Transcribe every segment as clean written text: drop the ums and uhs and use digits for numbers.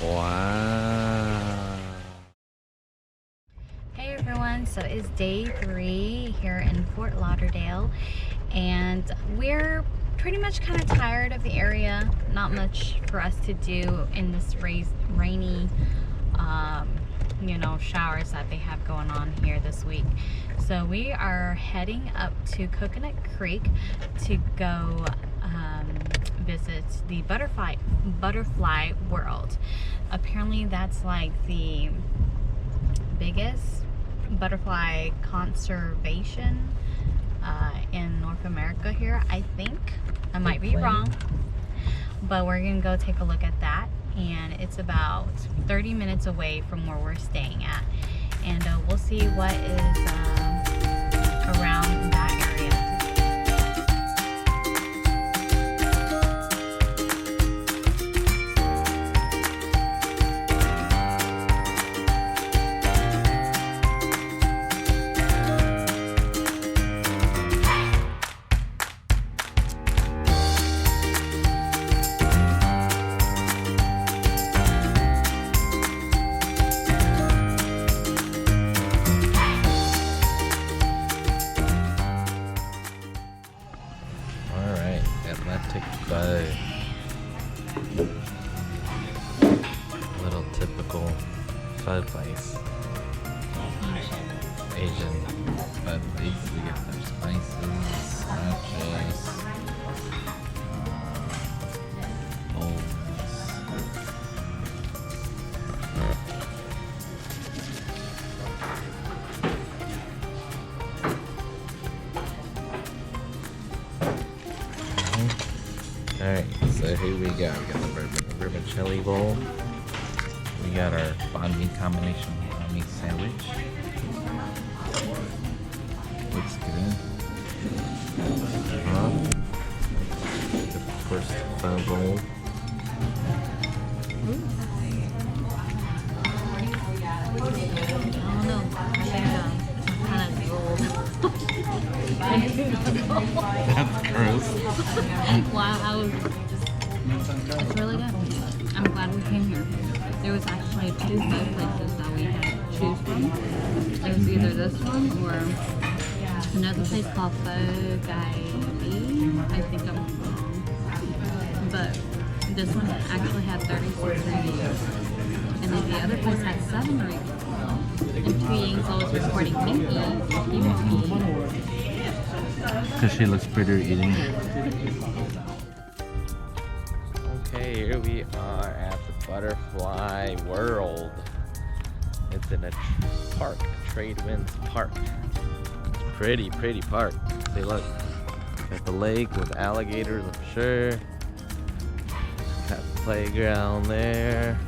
Wow. Hey everyone, so it's day 3 here in Fort Lauderdale, and we're pretty much kind of tired of the area. Not much for us to do in this rainy showers that they have going on here this week. So we are heading up to Coconut Creek to go visit the butterfly world. Apparently that's like the biggest butterfly conservation in North America here, I think. I might be wrong, but we're gonna go take a look at that, and it's about 30 minutes away from where we're staying at, and we'll see what is around that area. Little typical fun place. Asian fun place. We get their spices, srirachas, bowls. Alright, so here we go. We got the vermicelli bowl. We got our banh mi combination banh mi sandwich. Looks good. The first pho bowl. I don't know. I think kind of drooled. That's gross. Wow, it's really good. I'm glad we came here. There was actually 2 pho places that we had to choose from. It was either this one or another place called Pho Gai. I think I'm wrong. But this one actually had 36 reviews. And then the other place had 7 reviews. And Tuying's always reporting Minky. Because she looks prettier eating. Okay, here we are at the Butterfly World. It's in a park, Tradewinds Park. Pretty park. See, look. Got the lake with alligators, I'm sure. Got the playground there.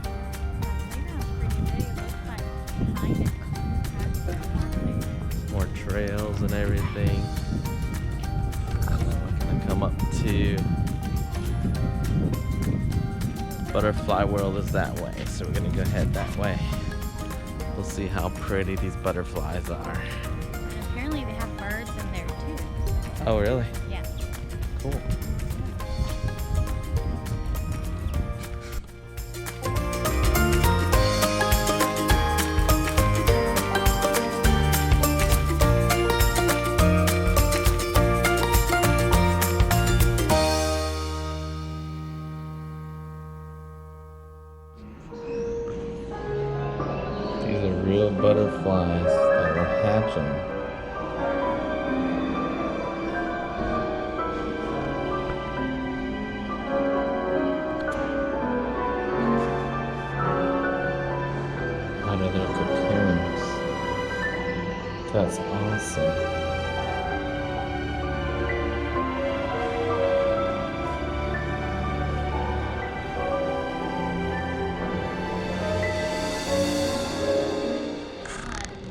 More trails and everything. And then we're gonna come up to Butterfly World is that way, so we're gonna go head that way. We'll see how pretty these butterflies are. And apparently they have birds in there too. Oh, really? Yeah. Cool. These are real butterflies that are hatching. Out of their cocoons. That's awesome.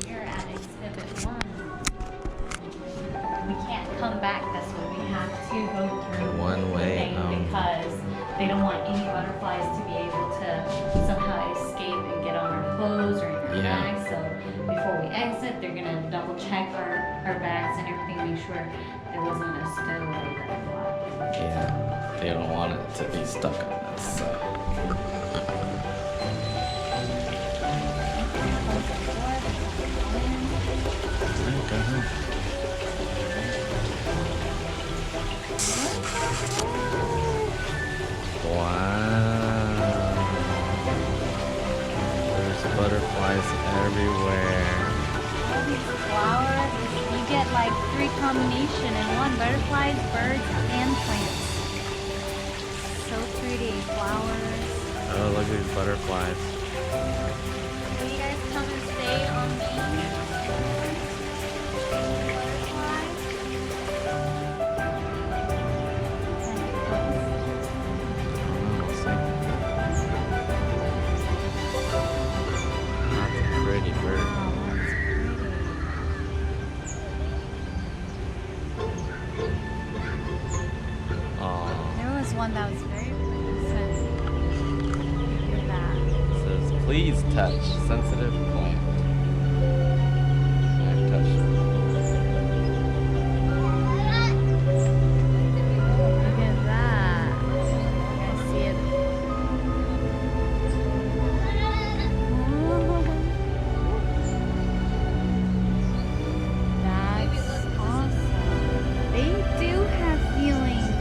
We're at Exhibit 1. We can't come back this way. We have to go through One way, the thing because they don't want any butterflies to be able to somehow escape and get on our clothes or in our bags. So before we exit, they're gonna double check our bags and everything, make sure there wasn't a stowaway butterfly. Yeah. They don't want it to be stuck on this, so. Wow. There's butterflies everywhere. All these flowers, you get like 3 combination in one: butterflies, birds, and plants. So pretty. Flowers. Oh, look at these butterflies. Will you guys come and stay on me? Butterflies. We'll see. That's a pretty bird. Wow, that's pretty. Aw. There was one that was very pretty. Look at that. It says, please touch sensitive plant. I've touched it. Look at that. You guys see it? That's awesome. They do have feelings.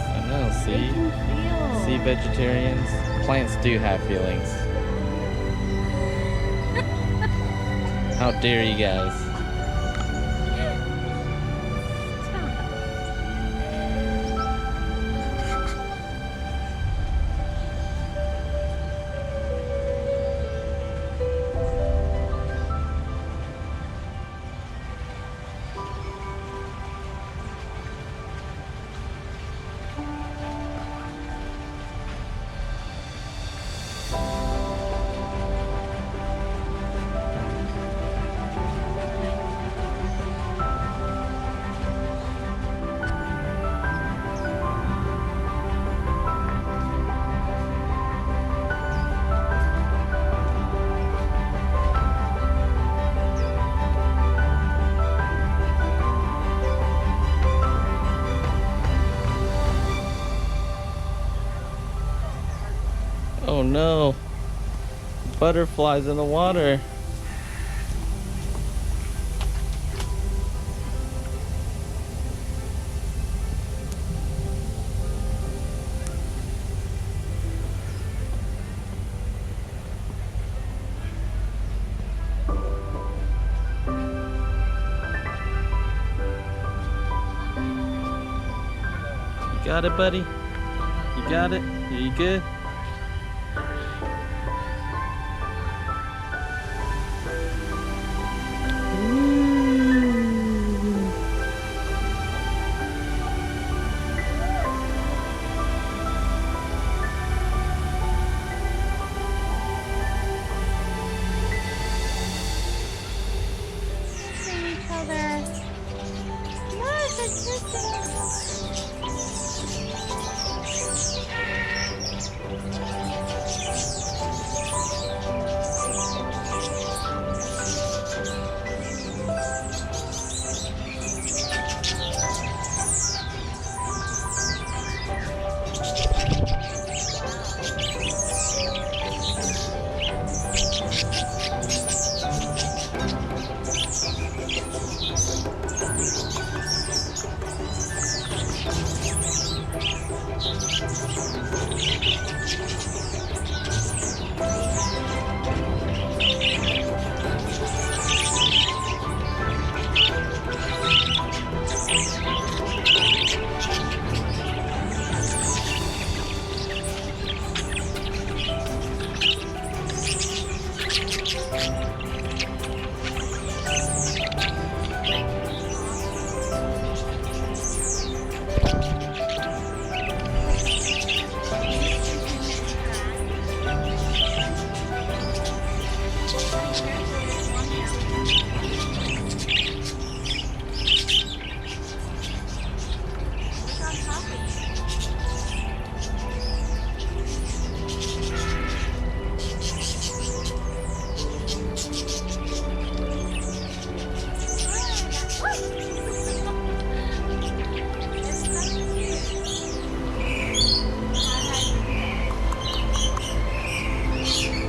I know, They see? can feel. See, vegetarians? Plants do have feelings. How dare you guys? Oh no! Butterflies in the water. You got it, buddy? You got it? Are you good? Kissing each other. Look, they're kissing.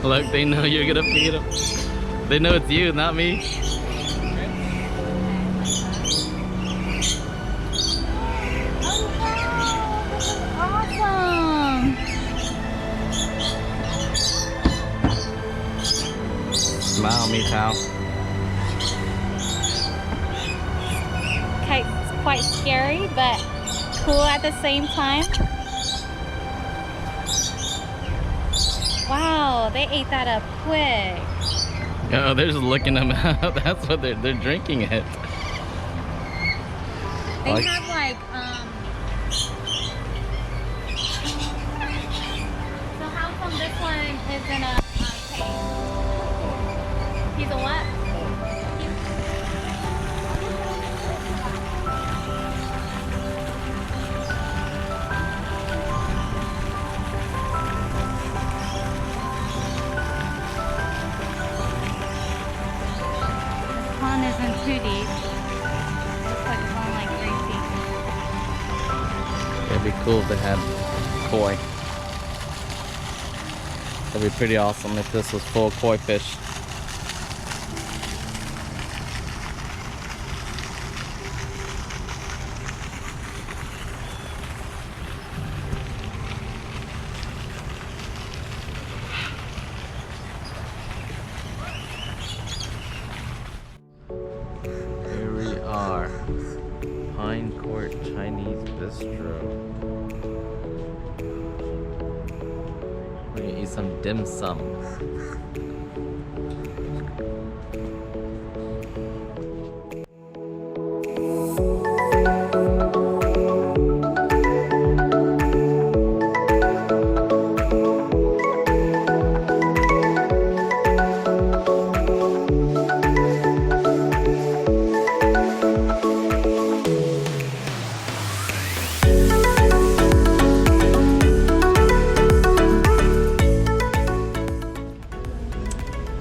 Look, they know you're gonna feed them. They know it's you, not me. Awesome! Smile, me pal. Okay, it's quite scary, but cool at the same time. Wow, they ate that up quick. Oh, they're just looking them out. That's what they're drinking it. They Like- have like so how come this one is in a cage? He's a what? This pond isn't too deep. Looks like it's only like 3 feet. It'd be cool if they had koi. That'd be pretty awesome if this was full of koi fish. Here we are, Pine Court Chinese Bistro. We're gonna eat some dim sum.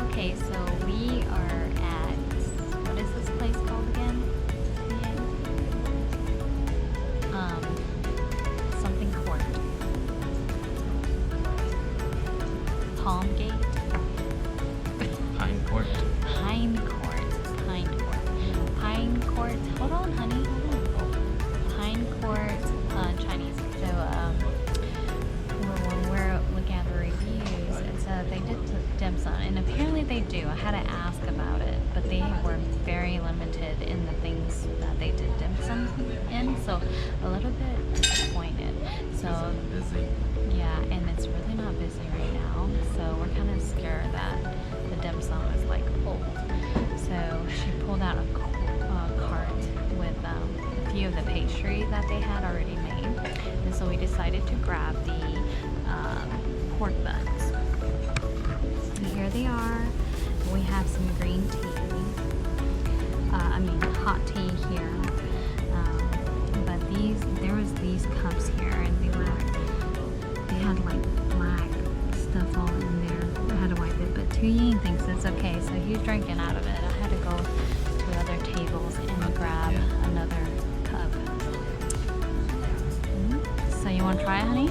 Okay, so we are at, what is this place called again? Something court. Palm Gate? Pine Court. Pine Court. Pine Court. Pine Court. Hold on, honey. Pine Court Chinese. So, when we're looking at the reviews, it said they did dim sum, and apparently they do. I had to ask about it, but they were very limited in the things that they did dim sum in, so a little bit disappointed. So, Busy. yeah, and it's really not busy right now, so we're kind of scared that the dim sum is like old. So she pulled out a cart with a few of the pastry that they had already made, and so we decided to grab the pork buns. And here they are. We have some green tea. Hot tea here. But there was these cups here, and they had like black stuff all in there. I had to wipe it, but Tu-Ying thinks it's okay, so he's drinking out of it. I had to go to other tables and grab another cup. So you want to try it, honey?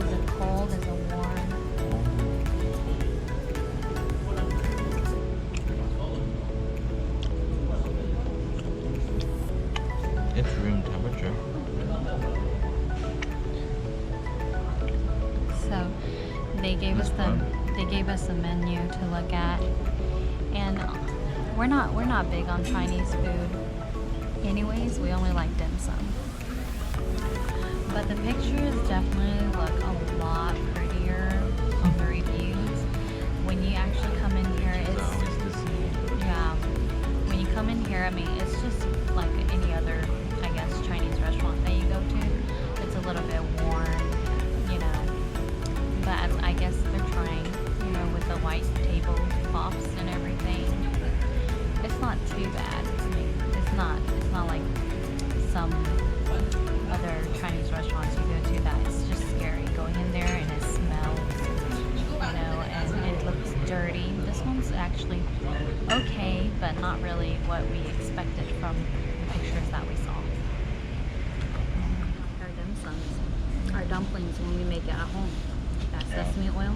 Is it cold? Is it warm? It's room temperature. So they gave us a menu to look at, and we're not big on Chinese food. Anyways, we only like dim sum. But the pictures definitely look a lot prettier on the reviews. When you actually come in here, when you come in here, it's just like any other, I guess, Chinese restaurant that you go to. It's a little bit warm, but I guess they're trying, with the white tablecloths and everything. It's not too bad. It's not like some other Chinese restaurants you go to that it's just scary going in there, and it smells, and it looks dirty. This one's actually okay, but not really what we expected from the pictures that we saw. Our dim sum. dumplings when we make it at home. That sesame oil.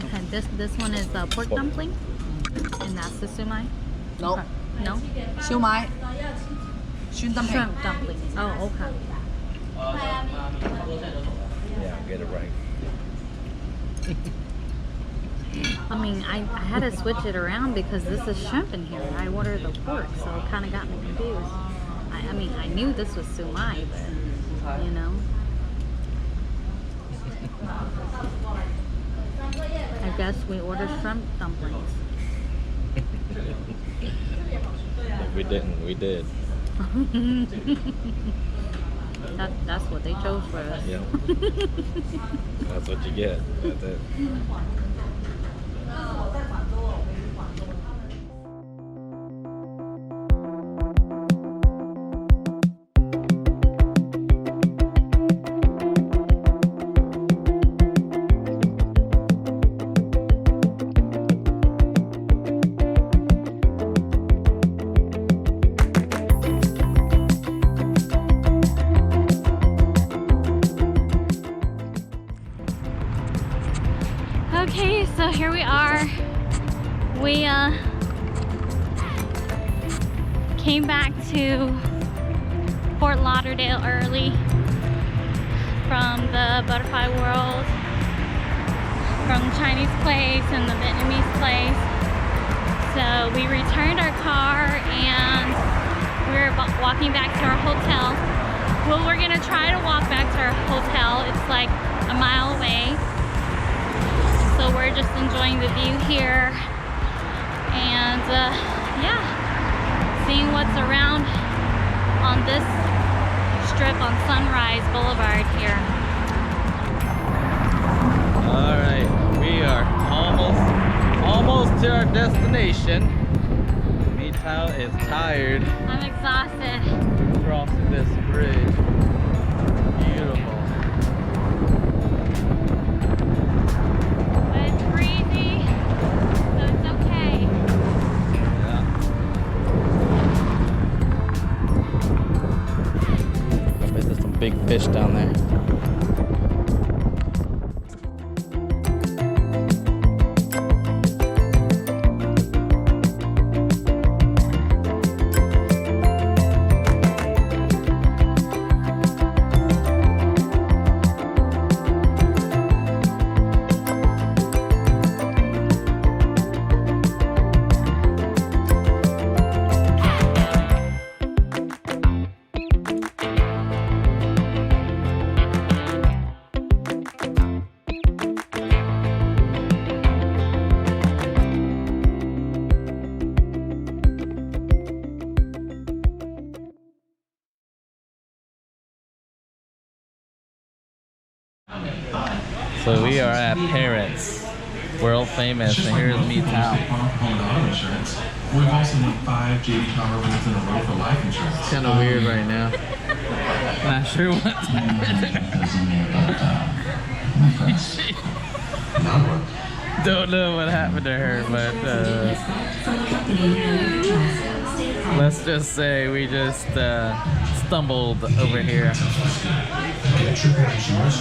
Okay, this one is pork dumpling, and that's the sumai. Nope. Okay. No. 燒賣 shrimp dumpling. Shrimp dumpling. Oh, okay. Yeah, get it right. I mean, I had to switch it around because this is shrimp in here. I ordered the pork, so it kind of got me confused. I mean, I knew this was sumai, but you know. I guess we ordered shrimp dumplings. If we didn't, we did. That's what they chose for us. Yeah. That's what you get. That's it. Okay, so here we are. We came back to Fort Lauderdale early from the Butterfly World, from the Chinese place and the Vietnamese place. So we returned our car and we're walking back to our hotel. Well, we're gonna try to walk back to our hotel. It's like a mile away. So we're just enjoying the view here and yeah, seeing what's around on this strip on Sunrise Boulevard here. All right, we are almost to our destination. Meatao is tired. I'm exhausted. Crossing this bridge. Beautiful. But it's breezy, so it's okay. Yeah. I bet there's some big fish down there. So we are at Parents, world famous, and here's Meatao. We've also made 5 JD Power wins in a row for life insurance. It's kind of weird right now. Not sure what's happening. Don't know what happened to her, but let's just say we just stumbled over here. Get your insurance